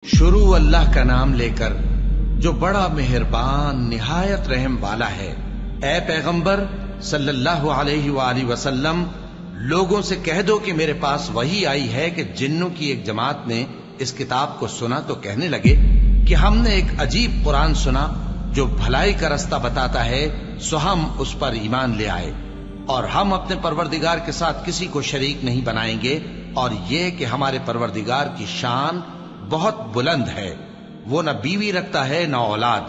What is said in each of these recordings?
شروع اللہ کا نام لے کر جو بڑا مہربان نہایت رحم والا ہے۔ اے پیغمبر صلی اللہ علیہ وآلہ وسلم، لوگوں سے کہہ دو کہ میرے پاس وحی آئی ہے کہ جنوں کی ایک جماعت نے اس کتاب کو سنا تو کہنے لگے کہ ہم نے ایک عجیب قرآن سنا جو بھلائی کا رستہ بتاتا ہے، سو ہم اس پر ایمان لے آئے اور ہم اپنے پروردگار کے ساتھ کسی کو شریک نہیں بنائیں گے، اور یہ کہ ہمارے پروردگار کی شان بہت بلند ہے، وہ نہ بیوی رکھتا ہے نہ اولاد،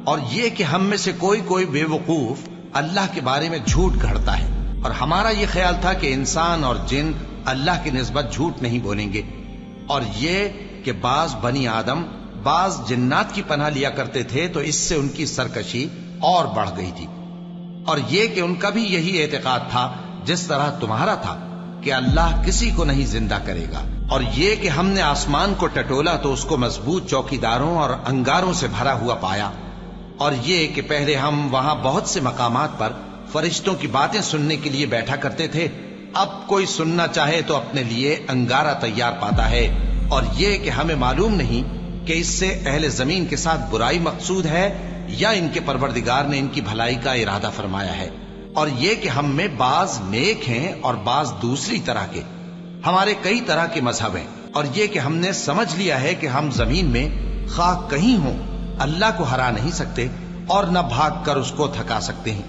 اور یہ کہ ہم میں سے کوئی بے وقوف اللہ کے بارے میں جھوٹ گھڑتا ہے، اور ہمارا یہ خیال تھا کہ انسان اور جن اللہ کی نسبت جھوٹ نہیں بولیں گے، اور یہ کہ بعض بنی آدم بعض جنات کی پناہ لیا کرتے تھے تو اس سے ان کی سرکشی اور بڑھ گئی تھی، اور یہ کہ ان کا بھی یہی اعتقاد تھا جس طرح تمہارا تھا کہ اللہ کسی کو نہیں زندہ کرے گا، اور یہ کہ ہم نے آسمان کو ٹٹولا تو اس کو مضبوط چوکیداروں اور انگاروں سے بھرا ہوا پایا، اور یہ کہ پہلے ہم وہاں بہت سے مقامات پر فرشتوں کی باتیں سننے کے لیے بیٹھا کرتے تھے، اب کوئی سننا چاہے تو اپنے لیے انگارہ تیار پاتا ہے، اور یہ کہ ہمیں معلوم نہیں کہ اس سے اہل زمین کے ساتھ برائی مقصود ہے یا ان کے پروردگار نے ان کی بھلائی کا ارادہ فرمایا ہے، اور یہ کہ ہم میں بعض نیک ہیں اور بعض دوسری طرح کے، ہمارے کئی طرح کے مذہب ہیں، اور یہ کہ ہم نے سمجھ لیا ہے کہ ہم زمین میں خواہ کہیں ہوں اللہ کو ہرا نہیں سکتے اور نہ بھاگ کر اس کو تھکا سکتے ہیں،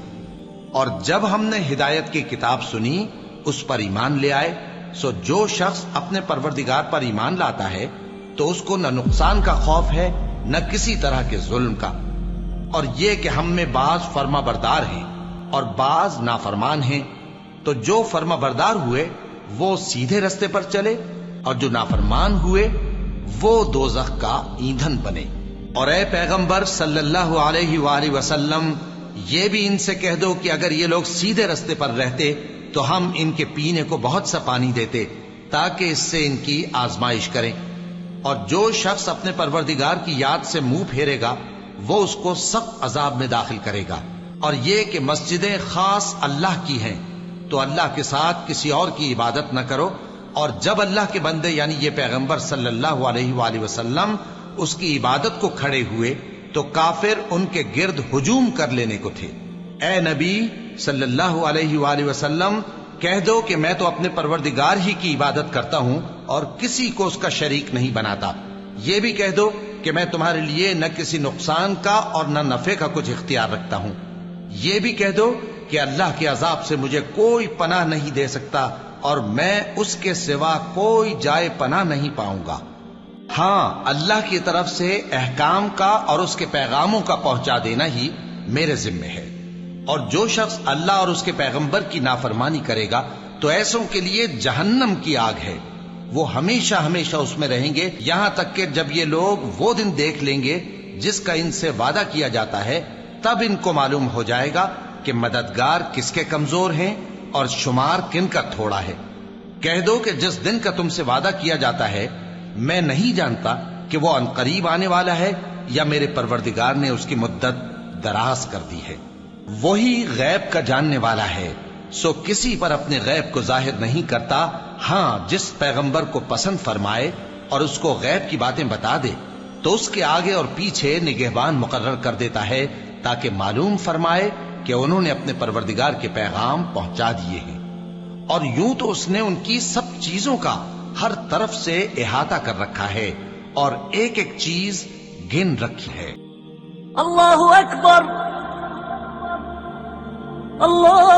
اور جب ہم نے ہدایت کی کتاب سنی اس پر ایمان لے آئے، سو جو شخص اپنے پروردگار پر ایمان لاتا ہے تو اس کو نہ نقصان کا خوف ہے نہ کسی طرح کے ظلم کا، اور یہ کہ ہم میں بعض فرما بردار ہیں اور بعض نافرمان ہیں، تو جو فرما بردار ہوئے وہ سیدھے رستے پر چلے اور جو نافرمان ہوئے وہ دوزخ کا ایندھن بنے۔ اور اے پیغمبر صلی اللہ علیہ وآلہ وسلم، یہ بھی ان سے کہہ دو کہ اگر یہ لوگ سیدھے رستے پر رہتے تو ہم ان کے پینے کو بہت سا پانی دیتے تاکہ اس سے ان کی آزمائش کریں، اور جو شخص اپنے پروردگار کی یاد سے منہ پھیرے گا وہ اس کو سخت عذاب میں داخل کرے گا، اور یہ کہ مسجدیں خاص اللہ کی ہیں تو اللہ کے ساتھ کسی اور کی عبادت نہ کرو، اور جب اللہ کے بندے یعنی یہ پیغمبر صلی اللہ علیہ وآلہ وسلم اس کی عبادت کو کھڑے ہوئے تو کافر ان کے گرد ہجوم کر لینے کو تھے۔ اے نبی صلی اللہ علیہ وآلہ وسلم، کہہ دو کہ میں تو اپنے پروردگار ہی کی عبادت کرتا ہوں اور کسی کو اس کا شریک نہیں بناتا، یہ بھی کہہ دو کہ میں تمہارے لیے نہ کسی نقصان کا اور نہ نفع کا کچھ اختیار رکھتا ہوں، یہ بھی کہہ دو کہ اللہ کے عذاب سے مجھے کوئی پناہ نہیں دے سکتا اور میں اس کے سوا کوئی جائے پناہ نہیں پاؤں گا، ہاں اللہ کی طرف سے احکام کا اور اس کے پیغاموں کا پہنچا دینا ہی میرے ذمہ ہے، اور جو شخص اللہ اور اس کے پیغمبر کی نافرمانی کرے گا تو ایسوں کے لیے جہنم کی آگ ہے، وہ ہمیشہ ہمیشہ اس میں رہیں گے، یہاں تک کہ جب یہ لوگ وہ دن دیکھ لیں گے جس کا ان سے وعدہ کیا جاتا ہے، تب ان کو معلوم ہو جائے گا کہ مددگار کس کے کمزور ہیں اور شمار کن کا تھوڑا ہے۔ کہہ دو کہ جس دن کا تم سے وعدہ کیا جاتا ہے میں نہیں جانتا کہ وہ عنقریب آنے والا ہے یا میرے پروردگار نے اس کی مدت دراز کر دی ہے، وہی غیب کا جاننے والا ہے، سو کسی پر اپنے غیب کو ظاہر نہیں کرتا، ہاں جس پیغمبر کو پسند فرمائے اور اس کو غیب کی باتیں بتا دے تو اس کے آگے اور پیچھے نگہبان مقرر کر دیتا ہے تاکہ معلوم فرمائے کہ انہوں نے اپنے پروردگار کے پیغام پہنچا دیے ہیں، اور یوں تو اس نے ان کی سب چیزوں کا ہر طرف سے احاطہ کر رکھا ہے اور ایک ایک چیز گن رکھی ہے۔ اللہ اکبر اللہ